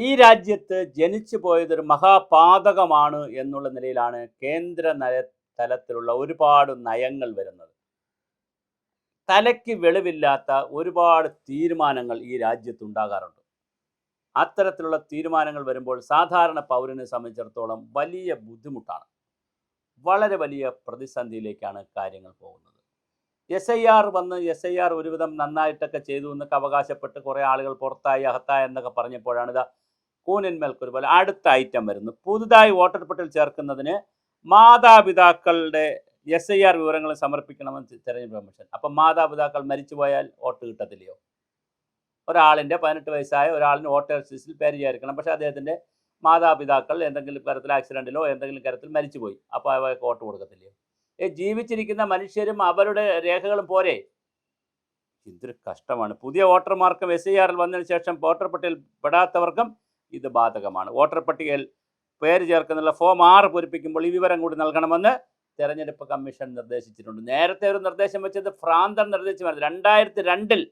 ഈ രാജ്യത്ത് ജനിച്ചു പോയതൊരു മഹാപാതകമാണ് എന്നുള്ള നിലയിലാണ് കേന്ദ്ര തലത്തിലുള്ള ഒരുപാട് നയങ്ങൾ വരുന്നത്. തലയ്ക്ക് വെളിവില്ലാത്ത ഒരുപാട് തീരുമാനങ്ങൾ ഈ രാജ്യത്തുണ്ടാകാറുണ്ട്. അത്തരത്തിലുള്ള തീരുമാനങ്ങൾ വരുമ്പോൾ സാധാരണ പൗരനെ സംബന്ധിച്ചിടത്തോളം വലിയ ബുദ്ധിമുട്ടാണ്. വളരെ വലിയ പ്രതിസന്ധിയിലേക്കാണ് കാര്യങ്ങൾ പോകുന്നത്. SIR വന്ന് SIR ഒരുവിധം നന്നായിട്ടൊക്കെ ചെയ്തു എന്നൊക്കെ അവകാശപ്പെട്ട് കുറേ ആളുകൾ പുറത്തായി അകത്തായി എന്നൊക്കെ പറഞ്ഞപ്പോഴാണ് ഇതാ കൂനിന്മേൽക്കൊരു പോലെ അടുത്ത ഐറ്റം വരുന്നു. പുതുതായി വോട്ടർ പട്ടികയിൽ ചേർക്കുന്നതിന് മാതാപിതാക്കളുടെ SIR വിവരങ്ങൾ സമർപ്പിക്കണമെന്ന് തെരഞ്ഞെടുപ്പ് കമ്മീഷൻ. അപ്പം മാതാപിതാക്കൾ മരിച്ചുപോയാൽ വോട്ട് കിട്ടത്തില്ലയോ? ഒരാളിൻ്റെ 18 വയസ്സായ ഒരാളിന് വോട്ടേഴ്സ് ലിസ്റ്റിൽ പേര് ചേർക്കണം. പക്ഷേ അദ്ദേഹത്തിൻ്റെ മാതാപിതാക്കൾ എന്തെങ്കിലും തരത്തിൽ ആക്സിഡൻറ്റിലോ എന്തെങ്കിലും തരത്തിൽ മരിച്ചുപോയി. അപ്പോൾ അവർക്ക് വോട്ട് കൊടുക്കത്തില്ലയോ? ജീവിച്ചിരിക്കുന്ന മനുഷ്യരും അവരുടെ രേഖകളും പോരെ? ഇതൊരു കഷ്ടമാണ്. പുതിയ വോട്ടർമാർക്കും SIR വന്നതിന് ശേഷം വോട്ടർ പട്ടികയിൽ പെടാത്തവർക്കും ഇത് ബാധകമാണ്. വോട്ടർ പട്ടികയിൽ പേര് ചേർക്കുന്നുള്ള ഫോം 6 പൂരിപ്പിക്കുമ്പോൾ ഈ വിവരം കൂടി നൽകണമെന്ന് തെരഞ്ഞെടുപ്പ് കമ്മീഷൻ നിർദ്ദേശിച്ചിട്ടുണ്ട്. നേരത്തെ ഒരു നിർദ്ദേശം വെച്ചത് ഭ്രാന്തൻ നിർദ്ദേശമായിരുന്നു. 2002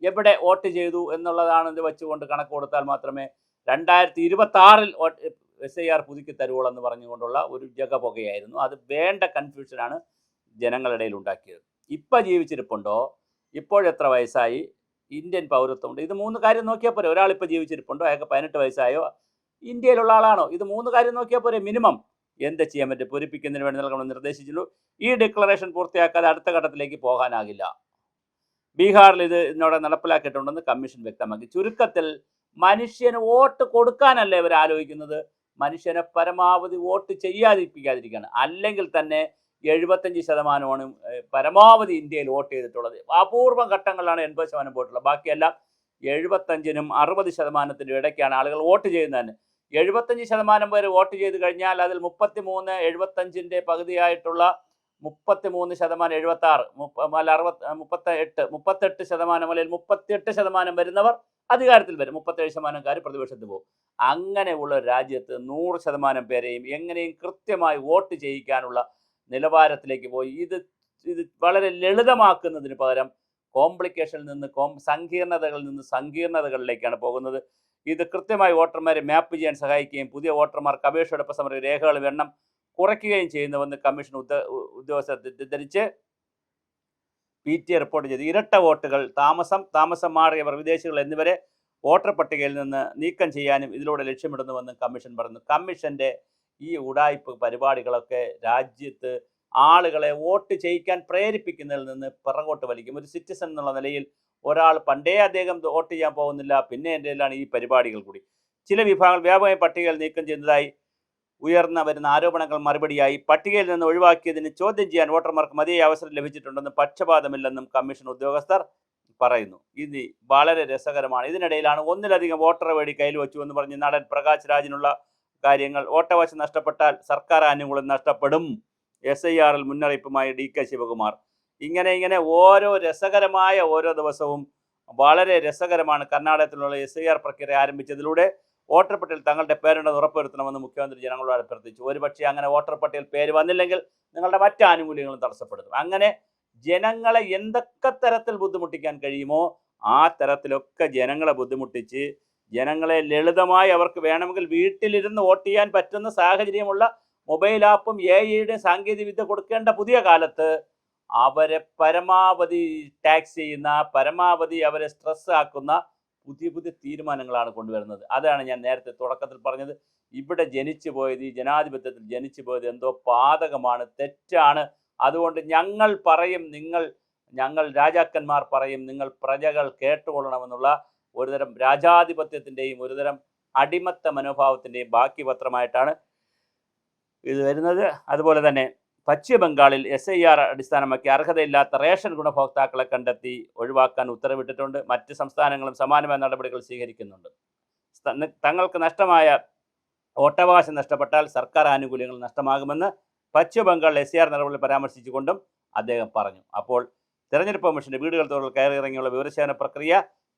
എവിടെ വോട്ട് ചെയ്തു എന്നുള്ളതാണ് ഇത് വെച്ചുകൊണ്ട് കണക്ക് കൊടുത്താൽ മാത്രമേ 2026 SIR പുതുക്കി തരുവുള്ളൂ എന്ന് പറഞ്ഞുകൊണ്ടുള്ള ഒരു ജഗപുകയായിരുന്നു. അത് വേണ്ട കൺഫ്യൂഷനാണ് ജനങ്ങളിടയിൽ ഉണ്ടാക്കിയത്. ഇപ്പം ജീവിച്ചിരിപ്പുണ്ടോ, ഇപ്പോഴെത്ര വയസ്സായി, ഇന്ത്യൻ പൗരത്വമുണ്ട്, ഇത് 3 കാര്യം നോക്കിയാൽ പോരെ. ഒരാളിപ്പോൾ ജീവിച്ചിരിപ്പുണ്ടോ, അയാൾക്ക് 18 വയസ്സായോ, ഇന്ത്യയിലുള്ള ആളാണോ, ഇത് 3 കാര്യം നോക്കിയാൽ പോരെ. മിനിമം എന്ത് ചെയ്യാൻ പറ്റും? പൂരിപ്പിക്കുന്നതിന് വേണ്ടി നൽകണമെന്ന് നിർദ്ദേശിച്ചുള്ളൂ. ഈ ഡിക്ലറേഷൻ പൂർത്തിയാക്കാതെ അടുത്ത ഘട്ടത്തിലേക്ക് പോകാനാകില്ല. ബീഹാറിൽ ഇതിനോടെ നടപ്പിലാക്കിയിട്ടുണ്ടെന്ന് കമ്മീഷൻ വ്യക്തമാക്കി. ചുരുക്കത്തിൽ മനുഷ്യന് വോട്ട് കൊടുക്കാനല്ല ഇവർ ആലോചിക്കുന്നത്, മനുഷ്യനെ പരമാവധി വോട്ട് ചെയ്യാതിരിക്കാതിരിക്കുകയാണ്. അല്ലെങ്കിൽ തന്നെ 75% പരമാവധി ഇന്ത്യയിൽ വോട്ട് ചെയ്തിട്ടുള്ളത്. അപൂർവ ഘട്ടങ്ങളിലാണ് 80% വോട്ടുള്ളത്. ബാക്കിയെല്ലാം 75-നും 60%-നും ഇടയ്ക്കാണ് ആളുകൾ വോട്ട് ചെയ്യുന്നതന്നെ. 75% പേര് വോട്ട് ചെയ്ത് കഴിഞ്ഞാൽ അതിൽ 33, 75-ൻ്റെ പകുതിയായിട്ടുള്ള 33%, 76, 38% അല്ലെങ്കിൽ 38% വരുന്നവർ അധികാരത്തിൽ വരും. 37% പ്രതിപക്ഷത്ത് പോകും. അങ്ങനെയുള്ള രാജ്യത്ത് 100% പേരെയും എങ്ങനെയും കൃത്യമായി വോട്ട് ചെയ്യിക്കാനുള്ള നിലവാരത്തിലേക്ക് പോയി. ഇത് വളരെ ലളിതമാക്കുന്നതിന് പകരം കോംപ്ലിക്കേഷനിൽ നിന്ന് സങ്കീർണതകളിൽ നിന്ന് സങ്കീർണതകളിലേക്കാണ് പോകുന്നത്. ഇത് കൃത്യമായി വോട്ടർമാരെ മാപ്പ് ചെയ്യാൻ സഹായിക്കുകയും പുതിയ വോട്ടർമാർക്ക് അപേക്ഷയോടൊപ്പം സമരം രേഖകളും എണ്ണം കുറയ്ക്കുകയും ചെയ്യുന്നുവെന്ന് കമ്മീഷൻ ഉദ്യോഗസ്ഥർ തെറ്റിദ്ധരിച്ച് PTA റിപ്പോർട്ട് ചെയ്തു. ഇരട്ട വോട്ടുകൾ, താമസം മാറിയവർ, വിദേശികൾ എന്നിവരെ വോട്ടർ പട്ടികയിൽ നിന്ന് നീക്കം ചെയ്യാനും ഇതിലൂടെ ലക്ഷ്യമിടുന്നുവെന്ന് കമ്മീഷൻ പറഞ്ഞു. കമ്മീഷൻ്റെ ഈ ഉഡായിപ്പ് പരിപാടികളൊക്കെ രാജ്യത്ത് ആളുകളെ വോട്ട് ചെയ്യിക്കാൻ പ്രേരിപ്പിക്കുന്നതിൽ നിന്ന് പിറകോട്ട് വലിക്കും. ഒരു സിറ്റിസൺ എന്നുള്ള നിലയിൽ ഒരാൾ പണ്ടേ അദ്ദേഹം വോട്ട് ചെയ്യാൻ പോകുന്നില്ല, പിന്നെ എൻ്റെ കയ്യിലാണ് ഈ പരിപാടികൾ കൂടി. ചില വിഭാഗങ്ങൾ വ്യാപകമായി പട്ടികയിൽ നീക്കം ചെയ്യുന്നതായി ഉയർന്നു വരുന്ന ആരോപണങ്ങൾ മറുപടിയായി പട്ടികയിൽ നിന്ന് ഒഴിവാക്കിയതിന് ചോദ്യം ചെയ്യാൻ വോട്ടർമാർക്ക് മതിയായ അവസരം ലഭിച്ചിട്ടുണ്ടെന്നും പക്ഷപാതമില്ലെന്നും കമ്മീഷൻ ഉദ്യോഗസ്ഥർ പറയുന്നു. ഇത് വളരെ രസകരമാണ്. ഇതിനിടയിലാണ് ഒന്നിലധികം വോട്ടർ ഐ ഡി കയ്യിൽ വെച്ചു എന്ന് പറഞ്ഞ് നടൻ പ്രകാശ് രാജിനുള്ള കാര്യങ്ങൾ. വോട്ടവകാശം നഷ്ടപ്പെട്ടാൽ സർക്കാർ ആനുകൂല്യം നഷ്ടപ്പെടും. SIRൽ മുന്നറിയിപ്പുമായി DK ശിവകുമാർ. ഇങ്ങനെ ഓരോ രസകരമായ ഓരോ ദിവസവും വളരെ രസകരമാണ്. കർണാടകത്തിലുള്ള SIR പ്രക്രിയ ആരംഭിച്ചതിലൂടെ വോട്ടർ പട്ടികയിൽ തങ്ങളുടെ പേരുണ്ടെന്ന് ഉറപ്പുവരുത്തണമെന്ന് മുഖ്യമന്ത്രി ജനങ്ങളോട് അഭ്യർത്ഥിച്ചു. ഒരുപക്ഷെ അങ്ങനെ വോട്ടർ പട്ടികയിൽ പേര് വന്നില്ലെങ്കിൽ നിങ്ങളുടെ മറ്റ് ആനുകൂല്യങ്ങളും തടസ്സപ്പെടുത്തും. അങ്ങനെ ജനങ്ങളെ എന്തൊക്കെ തരത്തിൽ ബുദ്ധിമുട്ടിക്കാൻ കഴിയുമോ ആ തരത്തിലൊക്കെ ജനങ്ങളെ ബുദ്ധിമുട്ടിച്ച് ജനങ്ങളെ ലളിതമായി അവർക്ക് വേണമെങ്കിൽ വീട്ടിലിരുന്ന് വോട്ട് ചെയ്യാൻ പറ്റുന്ന സാഹചര്യമുള്ള മൊബൈൽ ആപ്പും AI-യുടെ സാങ്കേതിക വിദ്യ കൊടുക്കേണ്ട പുതിയ കാലത്ത് അവരെ പരമാവധി ടാക്സ് ചെയ്യുന്ന, പരമാവധി അവരെ സ്ട്രെസ് ആക്കുന്ന പുതിയ തീരുമാനങ്ങളാണ് കൊണ്ടുവരുന്നത്. അതാണ് ഞാൻ നേരത്തെ തുടക്കത്തിൽ പറഞ്ഞത്. ഇവിടെ ജനിച്ചു പോയത്, ഈ ജനാധിപത്യത്തിൽ ജനിച്ചു പോയത് എന്തോ പാതകമാണ്, തെറ്റാണ്. അതുകൊണ്ട് ഞങ്ങൾ പറയും, ഞങ്ങൾ രാജാക്കന്മാർ പറയും, നിങ്ങൾ പ്രജകൾ കേട്ടുകൊള്ളണമെന്നുള്ള ഒരുതരം രാജാധിപത്യത്തിൻ്റെയും ഒരുതരം അടിമത്ത മനോഭാവത്തിൻ്റെയും ബാക്കി പത്രമായിട്ടാണ് ഇത് വരുന്നത്. അതുപോലെ തന്നെ പശ്ചിമ ബംഗാളിൽ SIR അടിസ്ഥാനമാക്കി അർഹതയില്ലാത്ത റേഷൻ ഗുണഭോക്താക്കളെ കണ്ടെത്തി ഒഴിവാക്കാൻ ഉത്തരവിട്ടിട്ടുണ്ട്. മറ്റ് സംസ്ഥാനങ്ങളും സമാനമായ നടപടികൾ സ്വീകരിക്കുന്നുണ്ട്. തങ്ങൾക്ക് നഷ്ടമായ വോട്ടവകാശം നഷ്ടപ്പെട്ടാൽ സർക്കാർ ആനുകൂല്യങ്ങൾ നഷ്ടമാകുമെന്ന് പശ്ചിമ ബംഗാൾ SIR നടപടികൾ പരാമർശിച്ചുകൊണ്ടും അദ്ദേഹം പറഞ്ഞു. അപ്പോൾ തെരഞ്ഞെടുപ്പ് കമ്മീഷൻ്റെ വീടുകൾ തോറും കയറിയിറങ്ങിയുള്ള വിവരശേഖരണ പ്രക്രിയ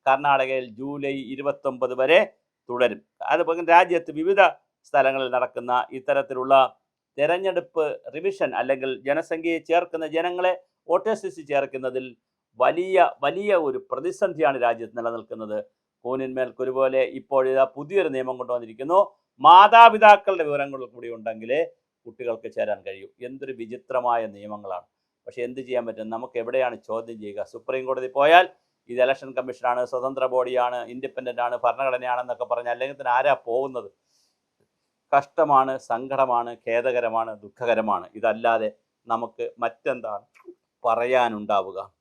കർണാടകയിൽ ജൂലൈ 29 വരെ തുടരും. അതുപോലെ രാജ്യത്ത് വിവിധ സ്ഥലങ്ങളിൽ നടക്കുന്ന ഇത്തരത്തിലുള്ള തെരഞ്ഞെടുപ്പ് റിവിഷൻ അല്ലെങ്കിൽ ജനസംഖ്യയെ ചേർക്കുന്ന, ജനങ്ങളെ വോട്ടേഴ്സ് ലിസ്റ്റ് ചേർക്കുന്നതിൽ വലിയ ഒരു പ്രതിസന്ധിയാണ് രാജ്യത്ത് നിലനിൽക്കുന്നത്. കൂനിന്മേൽ കുരുപോലെ ഇപ്പോഴിതാ പുതിയൊരു നിയമം കൊണ്ടുവന്നിരിക്കുന്നു. മാതാപിതാക്കളുടെ വിവരങ്ങൾ കൂടി ഉണ്ടെങ്കിലേ കുട്ടികൾക്ക് ചേരാൻ കഴിയൂ. എന്തൊരു വിചിത്രമായ നിയമങ്ങളാണ്. പക്ഷെ എന്ത് ചെയ്യാൻ പറ്റും? നമുക്ക് എവിടെയാണ് ചോദ്യം ചെയ്യുക? സുപ്രീം കോടതി പോയാൽ ഇത് ഇലക്ഷൻ കമ്മീഷനാണ്, സ്വതന്ത്ര ബോഡിയാണ്, ഇൻഡിപെൻഡൻ്റ് ആണ്, ഭരണഘടനയാണെന്നൊക്കെ പറഞ്ഞാൽ അല്ലെങ്കിൽ തന്നെ ആരാ പോകുന്നത്? കഷ്ടമാണ്, സങ്കടമാണ്, ഖേദകരമാണ്, ദുഃഖകരമാണ്. ഇതല്ലാതെ നമുക്ക് മറ്റെന്താണ് പറയാനുണ്ടാവുക?